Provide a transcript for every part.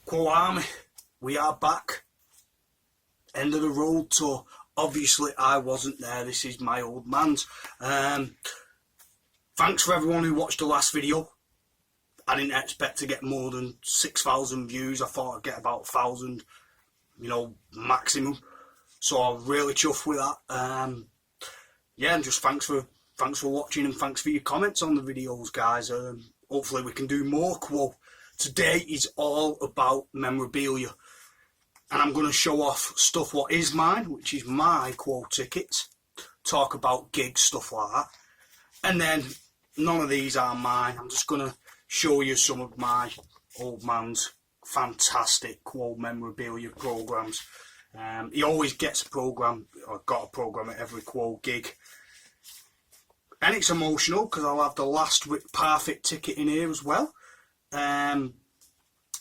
Quo Army, we are back. End of the road tour. Obviously I wasn't there, this is my old man's. Thanks for everyone who watched the last video. I didn't expect to get more than 6,000 views. I thought I'd get about 1,000, you know, maximum. So I'm really chuffed with that. Yeah, and just thanks for watching, and thanks for your comments on the videos, guys. Hopefully we can do more Quo. Today is all about memorabilia, and I'm going to show off stuff what is mine, which is my Quo tickets, talk about gigs, stuff like that. And then none of these are mine. I'm just going to show you some of my old man's fantastic Quo memorabilia programs. He always gets a program, or got a program at every Quo gig. And it's emotional because I'll have the last Parfit ticket in here as well.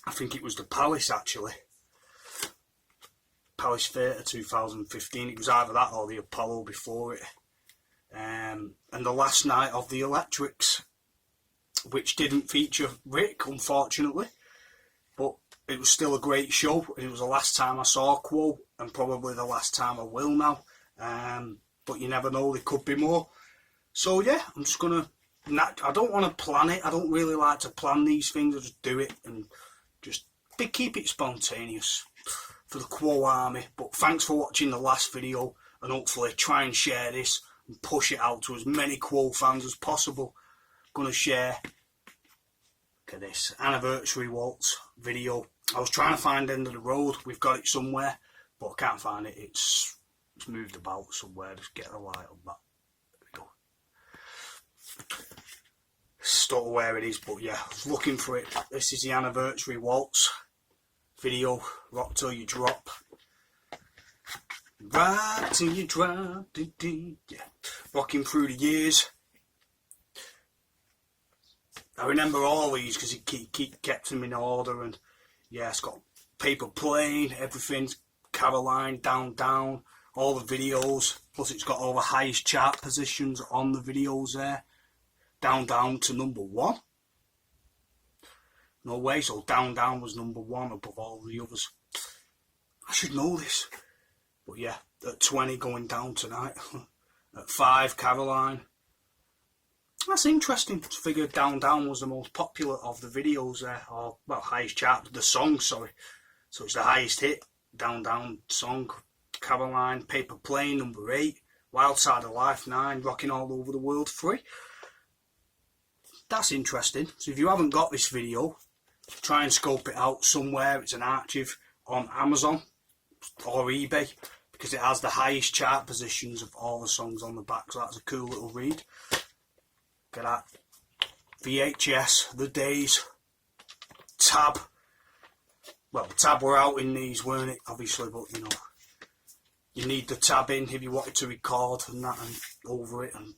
I think it was the Palace, actually. Palace Theatre 2015. It was either that or the Apollo before it. And the last night of the Electrics, which didn't feature Rick, unfortunately. But it was still a great show. It was the last time I saw Quo, and probably the last time I will now. But you never know, there could be more. So yeah, I'm just gonna. I don't want to plan it. I don't really like to plan these things. I just do it and just keep it spontaneous for the Quo Army. But thanks for watching the last video, and hopefully try and share this and push it out to as many Quo fans as possible. I'm gonna share. Look at this anniversary waltz video. I was trying to find End of the Road. We've got it somewhere, but I can't find it. It's moved about somewhere. Just get the light on that. Don't know where it is, but yeah, I was looking for it. This is the anniversary waltz video. Rock till you drop. Rock till you drop. Yeah, rocking through the years. I remember all these because he kept them in order, and yeah, it's got Paper Plane, everything's Caroline, Down Down, all the videos. Plus, it's got all the highest chart positions on the videos there. Down Down to #1. No way, so Down Down was #1 above all the others. I should know this. But yeah, at 20 going down tonight. At 5, Caroline. That's interesting to figure Down Down was the most popular of the videos there. Or, well, highest chart, the song, sorry. So it's the highest hit. Down Down song. Caroline, Paper Plane, #8. Wild Side of Life, 9. Rocking All Over the World, 3. That's interesting. So if you haven't got this video, try and scope it out somewhere. It's an archive on Amazon or eBay, because it has the highest chart positions of all the songs on the back. So that's a cool little read. Look at that. VHS, The Days, Tab. Well, Tab were out in these, weren't it? Obviously, but you know, you need the tab in if you wanted to record and that, and over it. And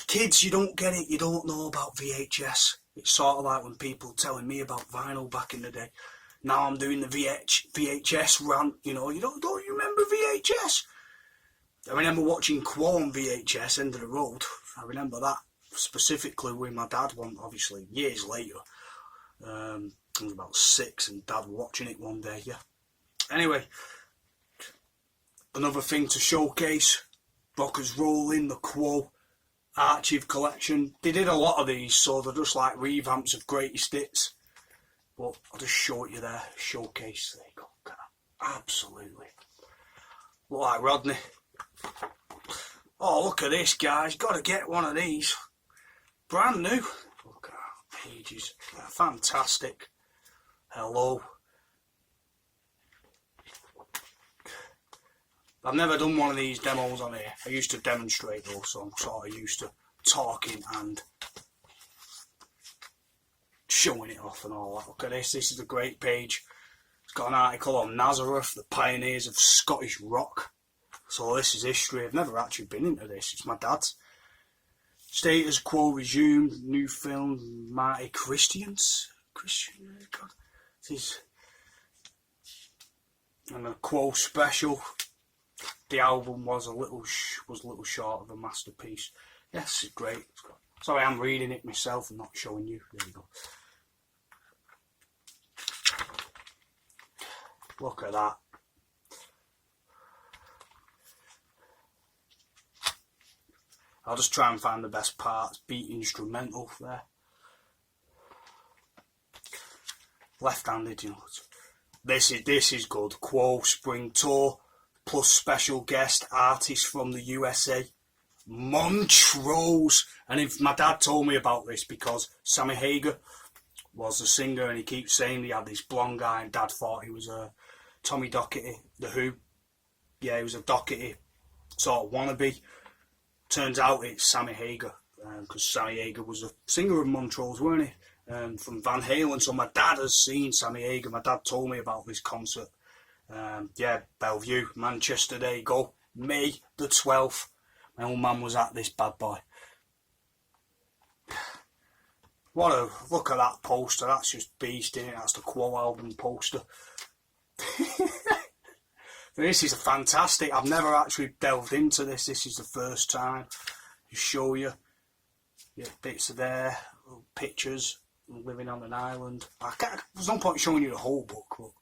kids, you don't get it, you don't know about VHS. It's sort of like when people telling me about vinyl back in the day. Now I'm doing the VHS rant, you know, don't you remember VHS? I remember watching Quo on VHS, End of the Road. I remember that specifically with my dad, one obviously years later. I was about 6 and Dad watching it one day, yeah. Anyway, another thing to showcase, Rockers Rolling, the Quo Archive collection. They did a lot of these, so they're just like revamps of greatest hits. But I'll just show it you there. Showcase. There you go. Look at that. Absolutely. Look like Rodney. Oh, look at this, guys. Got to get one of these. Brand new. Look at that. Pages. They're fantastic. Hello. I've never done one of these demos on here. I used to demonstrate though, so I'm sort of used to talking and showing it off and all that. Look at this. This is a great page. It's got an article on Nazareth, the pioneers of Scottish rock. So this is history. I've never actually been into this. It's my dad's. Status Quo resumed. New film, Marty Christians. God. This is. And a Quo special. The album was a little short of a masterpiece. Yes, it's great. Sorry, I'm reading it myself and not showing you. There you go. Look at that. I'll just try and find the best parts. Beat instrumental there. Left-handed, you know. This is good. Quo Spring Tour plus special guest artist from the USA, Montrose. And if my dad told me about this because Sammy Hagar was the singer, and he keeps saying he had this blonde guy, and Dad thought he was a Tommy Docherty, the Who. Yeah, he was a Docherty sort of wannabe. Turns out it's Sammy Hagar, because Sammy Hagar was a singer of Montrose, weren't he? From Van Halen. So my dad has seen Sammy Hagar. My dad told me about this concert. Yeah, Bellevue, Manchester. There you go. May the 12th. My old man was at this bad boy. What a look at that poster. That's just beast, innit? That's the Quo album poster. This is a fantastic. I've never actually delved into this. This is the first time. To show you, yeah, bits of there, pictures, living on an island. There's no point showing you the whole book,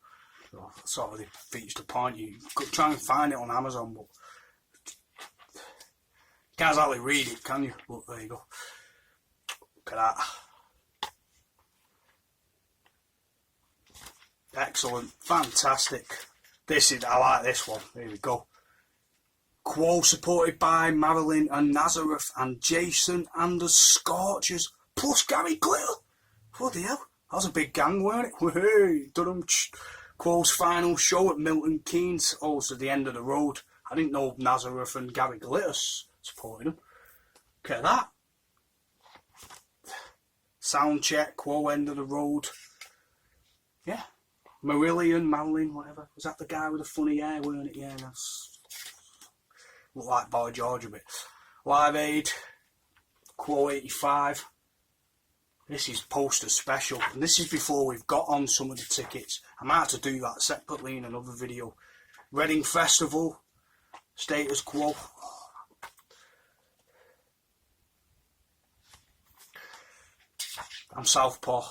but sort of defeats the point. You could try and find it on Amazon, but can't exactly read it, can you? But there you go. Look at that. Excellent, fantastic. I like this one. Here we go. Quo supported by Marilyn and Nazareth and Jason and the Scorchers plus Gary Glitter. Bloody hell, that was a big gang, weren't it? Hey, Durham. Quo's final show at Milton Keynes. Oh, it's at the end of the road. I didn't know Nazareth and Gary Glitter supported them. Look at that. Sound check, Quo end of the road. Yeah. Marilyn, whatever. Was that the guy with the funny hair, weren't it? Yeah, that's... looked like Boy George a bit. Live Aid, Quo 85. This is poster special. And this is before we've got on some of the tickets. I might have to do that separately in another video. Reading Festival, Status Quo. I'm Southpaw.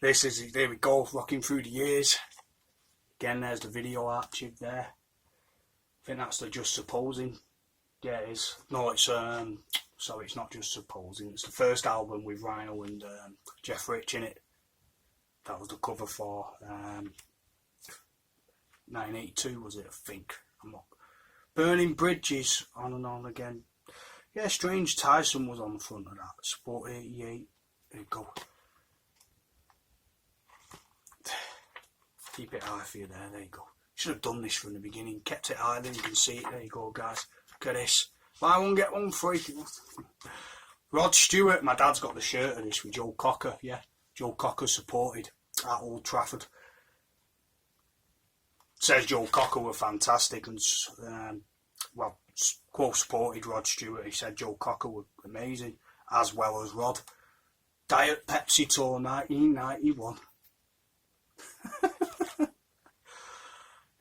This is, there we go, rocking through the years. Again, there's the video archive there. I think that's the Just Supposing. Yeah, it is. No, it's, sorry, it's not Just Supposing. It's the first album with Rhino and Jeff Rich in it. That was the cover for 1982, was it, I think. I'm not. Burning Bridges, on and on again. Yeah, Strange Tyson was on the front of that. Sport 88. There you go. Keep it high for you there, you go. Should have done this from the beginning. Kept it high, then you can see it. There you go, guys. Look at this. Buy one, get one free. Rod Stewart. My dad's got the shirt of this with Joe Cocker. Yeah, Joe Cocker supported at Old Trafford. Says Joe Cocker were fantastic and, well, Quo supported Rod Stewart. He said Joe Cocker were amazing, as well as Rod. Diet Pepsi Tour 1991.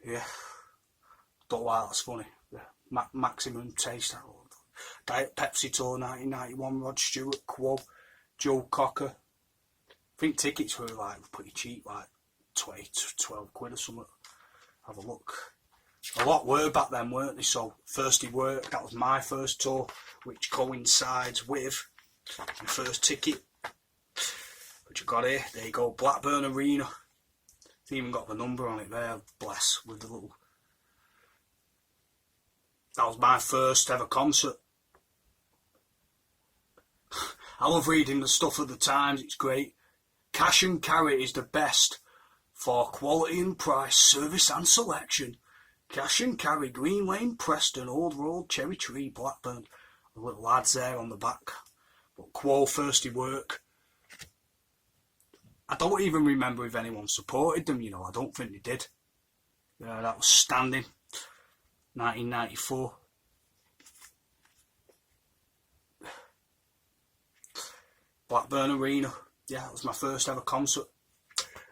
Yeah, don't know why that's funny. Yeah. Maximum Taste. Diet Pepsi Tour 1991. Rod Stewart, Quo, Joe Cocker. I think tickets were like pretty cheap, like 20 to 12 quid or something. Have a look. A lot were back then, weren't they? So Thirsty Work, that was my first tour, which coincides with my first ticket. But you got here, there you go, Blackburn Arena. It's even got the number on it there, bless, with the little... That was my first ever concert. I love reading the stuff of the Times, it's great. Cash and Carry is the best for quality and price, service and selection. Cash and Carry, Green Lane, Preston, Old Road, Cherry Tree, Blackburn. The little lads there on the back. But Quo, Thirsty Work. I don't even remember if anyone supported them, you know, I don't think they did. That was Standing, 1994. Blackburn Arena, yeah, that was my first ever concert.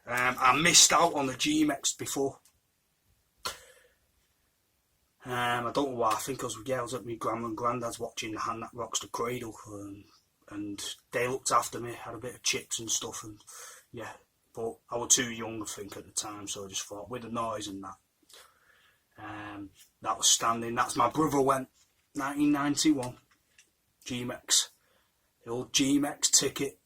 I missed out on the G-Mex before. I don't know why, I think I was at my grandma and granddad's watching The Hand That Rocks the Cradle, and they looked after me, had a bit of chips and stuff, and yeah, but I was too young, I think, at the time, so I just thought, with the noise and that. That was standing. That's my brother went, 1991, G-Mex. The old G-Mex ticket.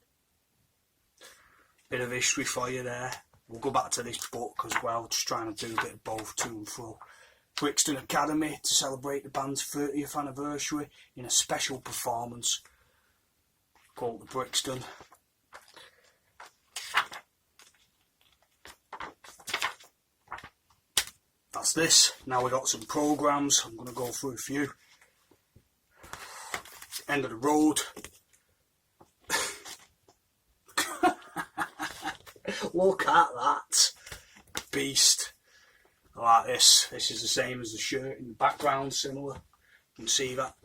Bit of history for you there. We'll go back to this book as well, just trying to do a bit of both, to and fro. Brixton Academy to celebrate the band's 30th anniversary in a special performance called the Brixton. That's this. Now we got some programmes. I'm going to go through a few. End of the road. Look at that beast. I like this. This is the same as the shirt in the background, similar. You can see that.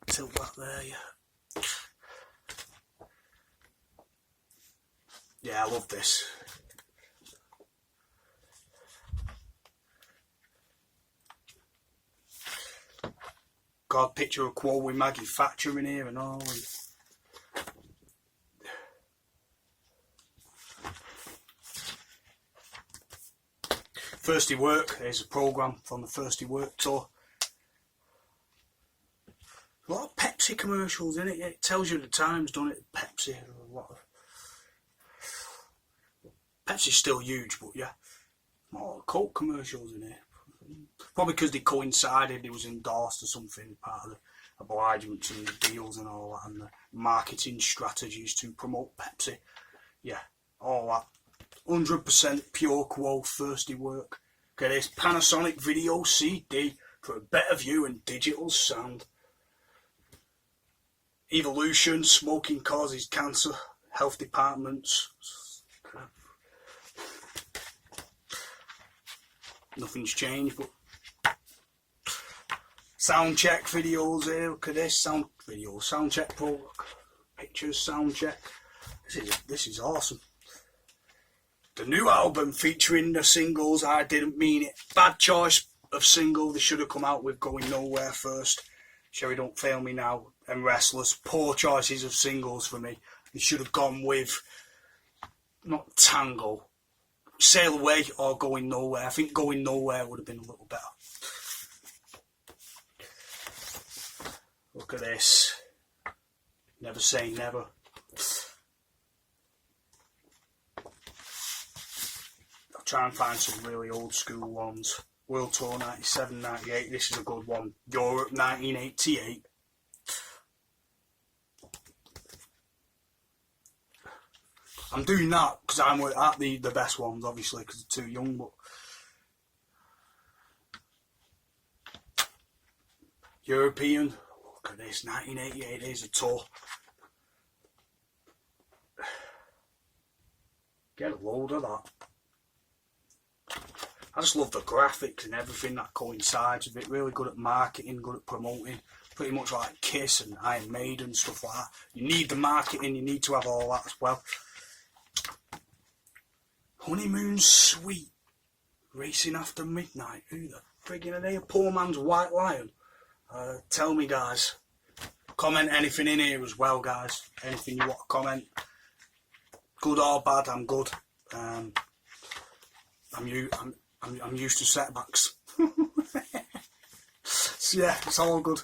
Tilt that there, yeah. Yeah, I love this. Got a picture of Quo with Maggie Thatcher in here and all. And Thirsty Work, there's a programme from the Thirsty Work tour. A lot of Pepsi commercials in it. It tells you the times, doesn't it? Pepsi. A lot of Pepsi's still huge, but yeah, more Coke commercials in here. Probably because they coincided, it was endorsed or something, part of the obligements and the deals and all that, and the marketing strategies to promote Pepsi. Yeah, all that. 100% pure Quo Thirsty Work. Okay, this Panasonic video CD for a better view and digital sound. Evolution, smoking causes cancer, health departments. Nothing's changed, but sound check videos here. Look at this, sound videos, sound check pro, pictures, sound check. This is awesome. The new album featuring the singles I Didn't Mean It. Bad choice of single. They should have come out with Going Nowhere first. Sherry Don't Fail Me Now and Restless. Poor choices of singles for me. They should have gone with not Tango, Sail Away or Going Nowhere. I think Going Nowhere would have been a little better. Look at this. Never Say Never. Try and find some really old school ones. World Tour 97, 98, this is a good one. Europe 1988. I'm doing that because I'm at the best ones, obviously, because they're too young, but European, look at this, 1988, here's a tour. Get a load of that. I just love the graphics and everything that coincides with it. Really good at marketing, good at promoting. Pretty much like Kiss and Iron Maiden, stuff like that. You need the marketing, you need to have all that as well. Honeymoon Suite. Racing After Midnight. Who the friggin' are they? A poor man's White Lion. Tell me, guys. Comment anything in here as well, guys. Anything you want to comment. Good or bad, I'm good. I'm used to setbacks. So yeah, it's all good.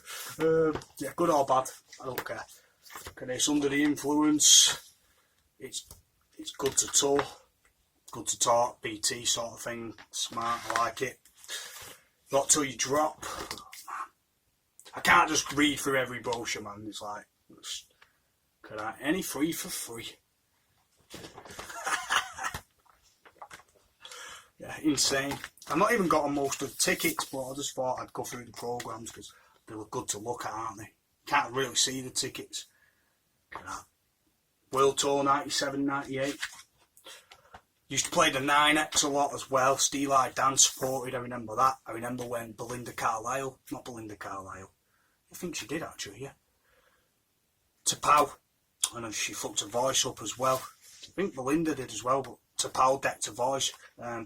Yeah, good or bad, I don't care. Okay, it's Under the Influence. It's good to tour, good to talk, BT sort of thing. Smart, I like it. Not till you drop. I can't just read through every brochure, man. It's like, any free for free. Yeah, insane. I've not even got on most of the tickets, but I just thought I'd go through the programmes because they look good to look at, aren't they? Can't really see the tickets. Look at that. World Tour 97, 98. Used to play the 9X a lot as well. Steel Eye Dan supported, I remember that. I remember when Belinda Carlisle, not Belinda Carlisle, I think she did actually, yeah. T'Pau, and she fucked her voice up as well. I think Belinda did as well, but T'Pau decked her voice.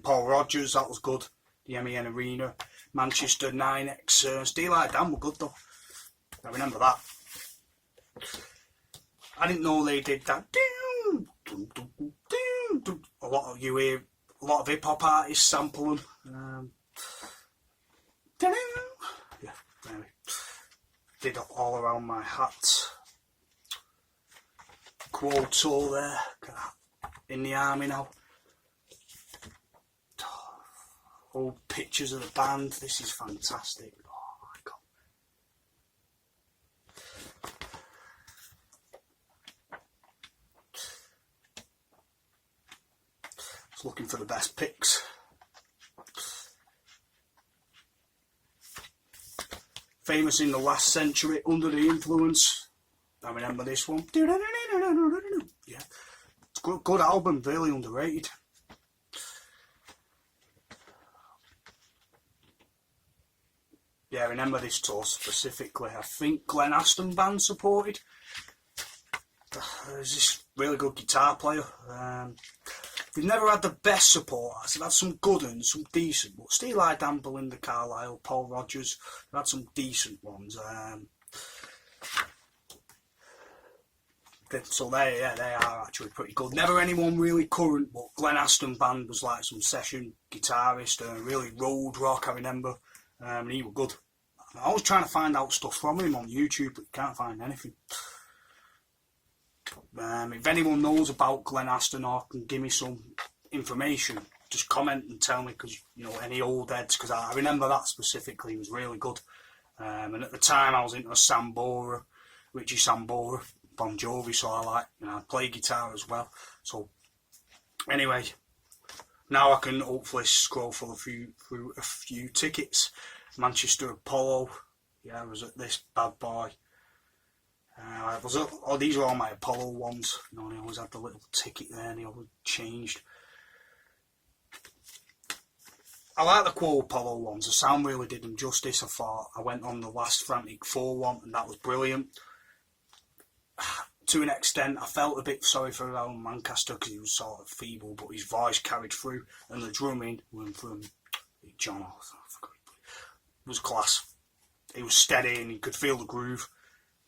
Paul Rogers, that was good. The MEN Arena. Manchester 9X. Steel Eye Dan were good though. I remember that. I didn't know they did that. you hear a lot of hip hop artists sample them. Yeah, anyway, did all around my hat. Quo tour there, in the army now. Old pictures of the band. This is fantastic. Oh my god. Just looking for the best pics. Famous in the last century, Under the Influence. I remember this one. Yeah, it's a good album, really underrated. Yeah, I remember this tour specifically. I think Glenn Aston Band supported. There's this really good guitar player. We've never had the best supporters. We've had some good ones, some decent, but Steel Eye Dan, Belinda Carlisle, Paul Rodgers. We've had some decent ones. So they are actually pretty good. Never anyone really current, but Glenn Aston Band was like some session guitarist, really road rock, I remember. And he was good. I was trying to find out stuff from him on YouTube, but you can't find anything. If anyone knows about Glenn Aston or can give me some information, just comment and tell me, because you know, any old heads, because I remember that specifically was really good. And at the time I was into Sambora, Richie Sambora, Bon Jovi, so I like, you know, I play guitar as well. So anyway, now I can hopefully scroll through a few tickets. Manchester Apollo, yeah, I was at this bad boy. These are all my Apollo ones. You know, they always had the little ticket there, and they always changed. I like the Quo Apollo ones. The sound really did them justice. I thought I went on the last Frantic 4 one, and that was brilliant. To an extent, I felt a bit sorry for Alan Lancaster because he was sort of feeble, but his voice carried through, and the drumming went from John Arthur. It was class. It was steady, and you could feel the groove.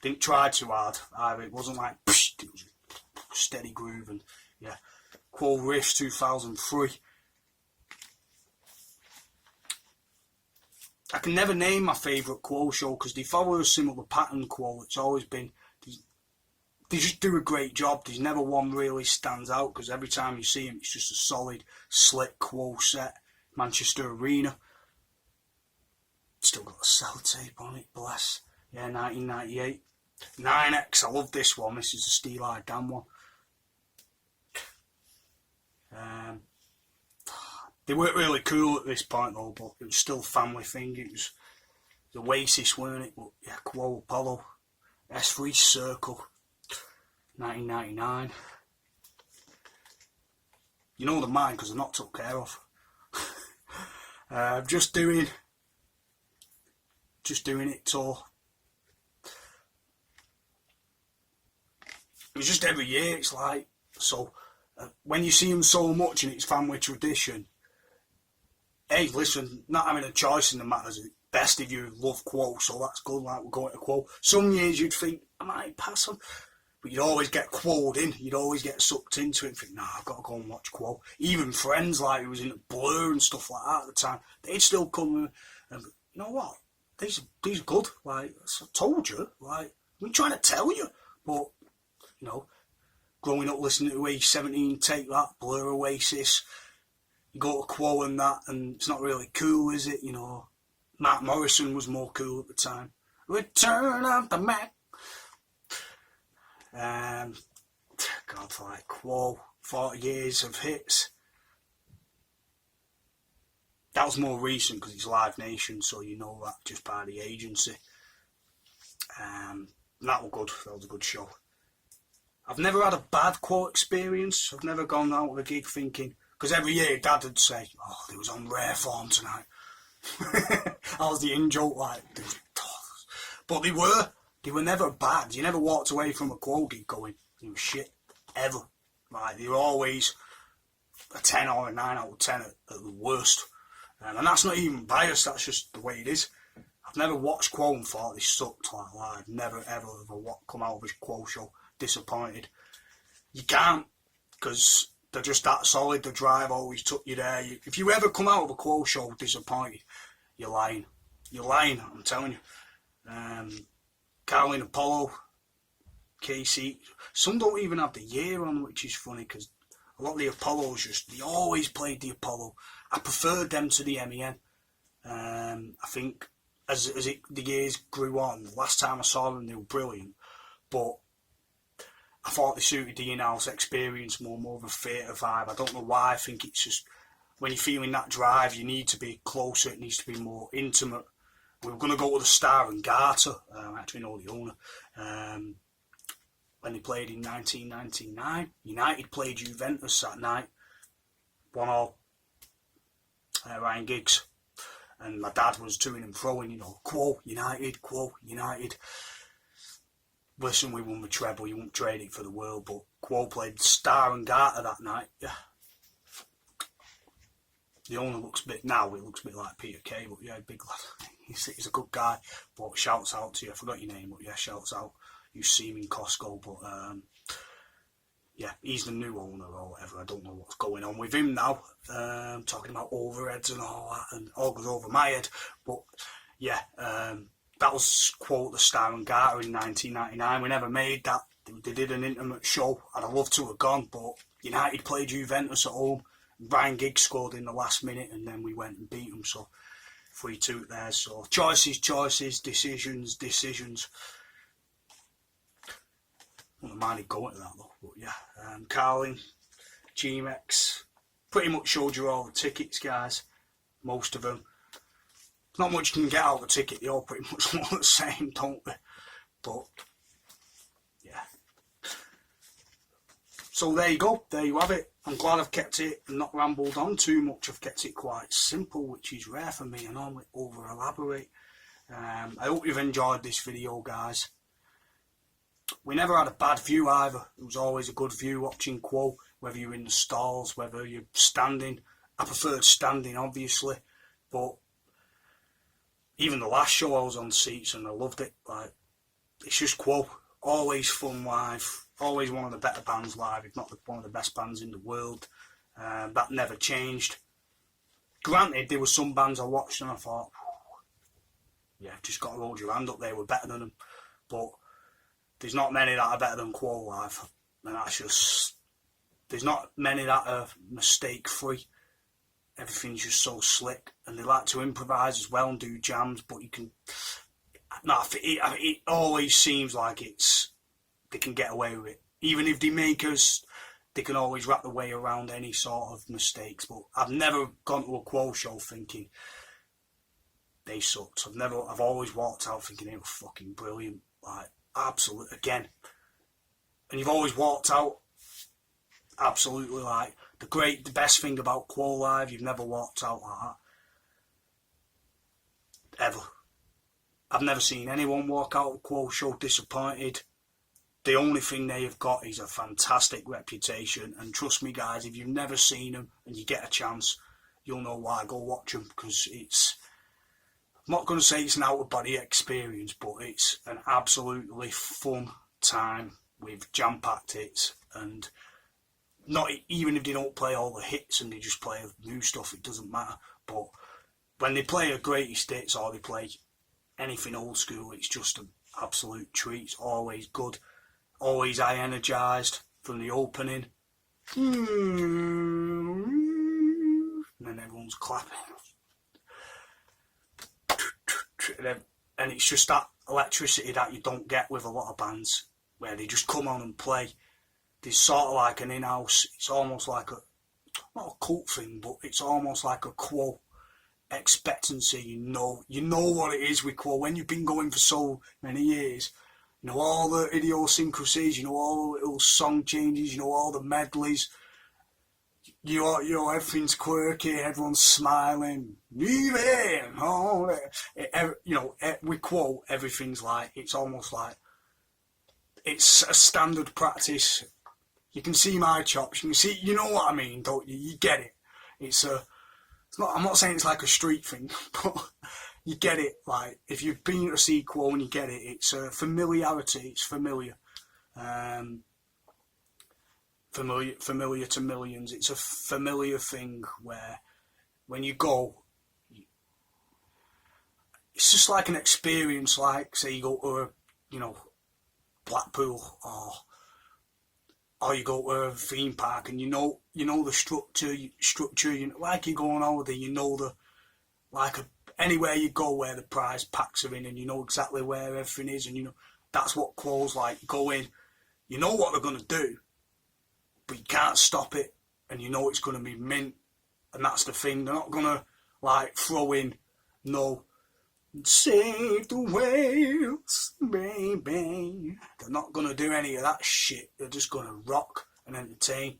Didn't try too hard either. It wasn't like psh, it was a steady groove, and yeah. Quo Riffs 2003. I can never name my favourite Quo show because they follow a similar pattern. Quo, it's always been, they just do a great job. There's never one really stands out because every time you see them, it's just a solid, slick Quo set. Manchester Arena. Still got a sellotape on it, bless. Yeah, 1998. 9X, I love this one. This is the Steel Eye Dan one. They weren't really cool at this point though, but it was still a family thing. It was Oasis, weren't it? But yeah, Quo Apollo. S3 Circle. 1999. You know they're mine because they're not took care of. Just doing it tour. It was just every year. It's like, so when you see them so much and it's family tradition, hey, listen, not having a choice in the matters. Best if you love Quo, so that's good. Like, we're going to Quo. Some years you'd think I might pass them, but you'd always get Quo'd in. You'd always get sucked into it and think, nah, I've got to go and watch Quo. Even friends like who was into Blur and stuff like that at the time, they'd still come and you know what? These are good. Like, I told you. Like, I'm trying to tell you, but you know, growing up listening to Age 17, Take That, Blur, Oasis, you go to Quo and that, and it's not really cool, is it? You know, Matt Morrison was more cool at the time. Return of the Mac. God, like Quo, 40 years of hits. That was more recent because it's Live Nation, so you know that just by the agency. That was good. That was a good show. I've never had a bad Quo experience. I've never gone out with a gig thinking, because every year Dad would say, "Oh, they was on rare form tonight." That was the in-joke, like, but they were never bad. You never walked away from a Quo gig going, "They were shit," ever. Like, they were always a 10 or a 9 out of 10 at the worst. And that's not even biased, that's just the way it is. I've never watched Quo and thought they sucked like live. Never ever come out of a Quo show disappointed. You can't, because they're just that solid. The drive always took you there. If you ever come out of a Quo show disappointed, you're lying. You're lying, I'm telling you. Carling Apollo, Casey. Some don't even have the year on, which is funny because a lot of the Apollos they always played the Apollo. I preferred them to the MEN. I think as the years grew on, last time I saw them they were brilliant, but I thought they suited the in-house experience more of a theatre vibe. I don't know why. I think it's just when you're feeling that drive, you need to be closer. It needs to be more intimate. We were going to go with the Star and Garter. I actually know the owner. When they played in 1999, United played Juventus that night. 1-0. Ryan Giggs. And my dad was toing and throwing, you know, Quo United, Quo United. Listen, we won the treble, you won't trade it for the world, but Quo played Star and Garter that night. Yeah. The owner looks a bit, now he looks a bit like Peter Kay, but yeah, big lad. He's a good guy, but shouts out to you. I forgot your name, but yeah, shouts out. You see him in Costco, but yeah, he's the new owner or whatever. I don't know what's going on with him now. Talking about overheads and all that, and all goes over my head. But yeah, that was quote the Star and Garter in 1999. We never made that. They did an intimate show. I'd have loved to have gone, but United played Juventus at home. Ryan Giggs scored in the last minute, and then we went and beat them. So 3-2 there. So choices, decisions. I wouldn't mind going to that though, but yeah. Carling, GMX, pretty much showed you all the tickets, guys. Most of them. Not much you can get out of the ticket, they all pretty much look the same, don't they? But, yeah. So there you go, there you have it. I'm glad I've kept it and not rambled on too much. I've kept it quite simple, which is rare for me. I normally over-elaborate. I hope you've enjoyed this video, guys. We never had a bad view either. It was always a good view watching Quo, whether you're in the stalls, whether you're standing. I preferred standing, obviously, but even the last show I was on seats and I loved it. Like, it's just Quo. Always fun live. Always one of the better bands live, if not one of the best bands in the world. That never changed. Granted, there were some bands I watched and I thought, yeah, just got to hold your hand up, they were better than them. But there's not many that are better than Quo live. And that's just, there's not many that are mistake free. Everything's just so slick, and they like to improvise as well and do jams. But you can, no, it always seems like they can get away with it. Even if they make us, they can always wrap the way around any sort of mistakes. But I've never gone to a Quo show thinking they sucked. I've always walked out thinking they were fucking brilliant, like absolute again. And you've always walked out absolutely like the best thing about Quo live. You've never walked out like that ever. I've never seen anyone walk out of a Quo show disappointed. The only thing they have got is a fantastic reputation, and trust me guys, if you've never seen them and you get a chance, you'll know why. Go watch them, because I'm not going to say it's an out of body experience, but it's an absolutely fun time with jam-packed hits. And not even if they don't play all the hits and they just play new stuff, it doesn't matter. But when they play a greatest hits or they play anything old school, it's just an absolute treat. It's always good, always eye energised from the opening. And then everyone's clapping. And it's just that electricity that you don't get with a lot of bands, where they just come on and play. There's sort of like an in-house, it's almost like not a cult thing, but it's almost like a Quo expectancy. You know what it is with Quo. When you've been going for so many years, you know all the idiosyncrasies, you know all the little song changes, you know all the medleys. You know everything's quirky, everyone's smiling. You know, with Quo, everything's like, it's almost like it's a standard practice. You can see my chops. You can see, you know what I mean, don't you? You get it. It's not. I'm not saying it's like a street thing, but you get it. Like if you've been to see Quo and you get it, it's a familiarity. It's familiar. For familiar to millions. It's a familiar thing where when you go, it's just like an experience. Like say you go to Blackpool, or you go to a theme park, and you know the structure. Like you go on holiday, anywhere you go where the prize packs are in, and you know exactly where everything is, and that's what Quo's like. You go in, you know what they're gonna do, but you can't stop it, and you know it's gonna be mint, and that's the thing. They're not gonna like throw in save the whales, baby. They're not gonna do any of that shit. They're just gonna rock and entertain.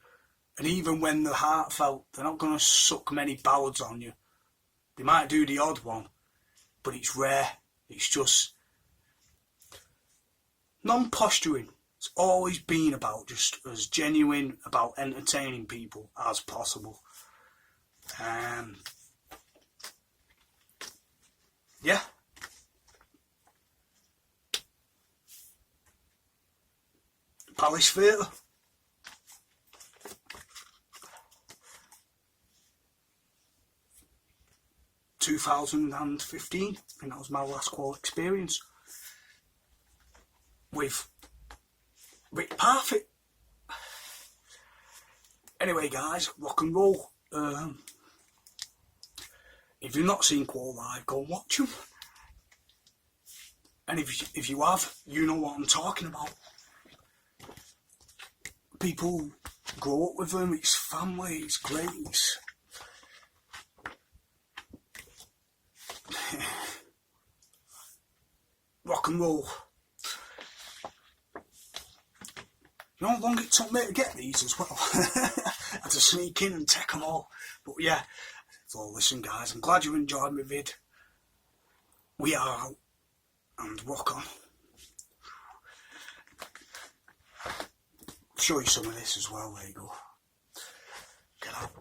And even when they're heartfelt, they're not gonna suck many ballads on you. They might do the odd one, but it's rare. It's just non-posturing. It's always been about just as genuine about entertaining people as possible. Yeah. Palace Theatre. 2015. I think that was my last Quo experience with Rick Parfitt. Anyway, guys, rock and roll. If you've not seen Quo live, go and watch them. And if you have, you know what I'm talking about. People grow up with them. It's family. It's great. Rock and roll. You know how long it took me to get these as well? I had to sneak in and take them all. But yeah, so listen guys, I'm glad you enjoyed my vid. We are out, and rock on. I'll show you some of this as well, there you go. Get out.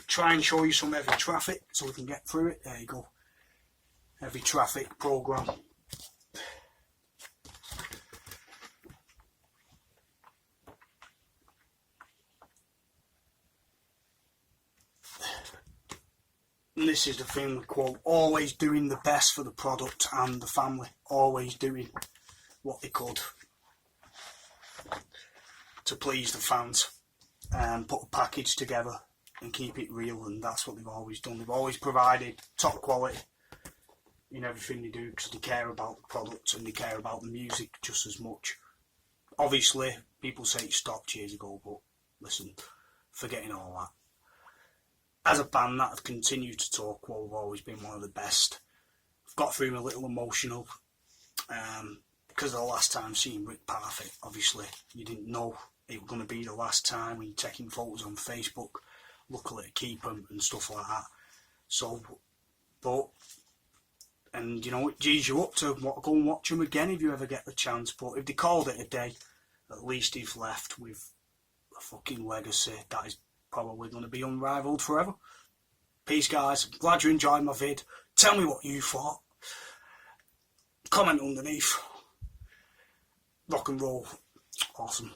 Try and show you some heavy traffic so we can get through it. There you go. Heavy traffic program. And this is the thing with Quo, always doing the best for the product and the family, always doing what they could to please the fans and put a package together and keep it real, and that's what they've always done. They've always provided top quality in everything they do because they care about the product and they care about the music just as much. Obviously, people say it stopped years ago, but listen, forgetting all that. As a band that have continued to tour, Quo have always been one of the best. I've got through a little emotional because of the last time seeing Rick Parfitt. Obviously, you didn't know it was going to be the last time when you're taking photos on Facebook. Luckily, keep them and stuff like that. So, and you know, it G's you up to go and watch them again if you ever get the chance. But if they called it a day, at least he's left with a fucking legacy that is probably going to be unrivaled forever. Peace guys, glad you enjoyed my vid. Tell me what you thought. Comment underneath. Rock and roll, awesome.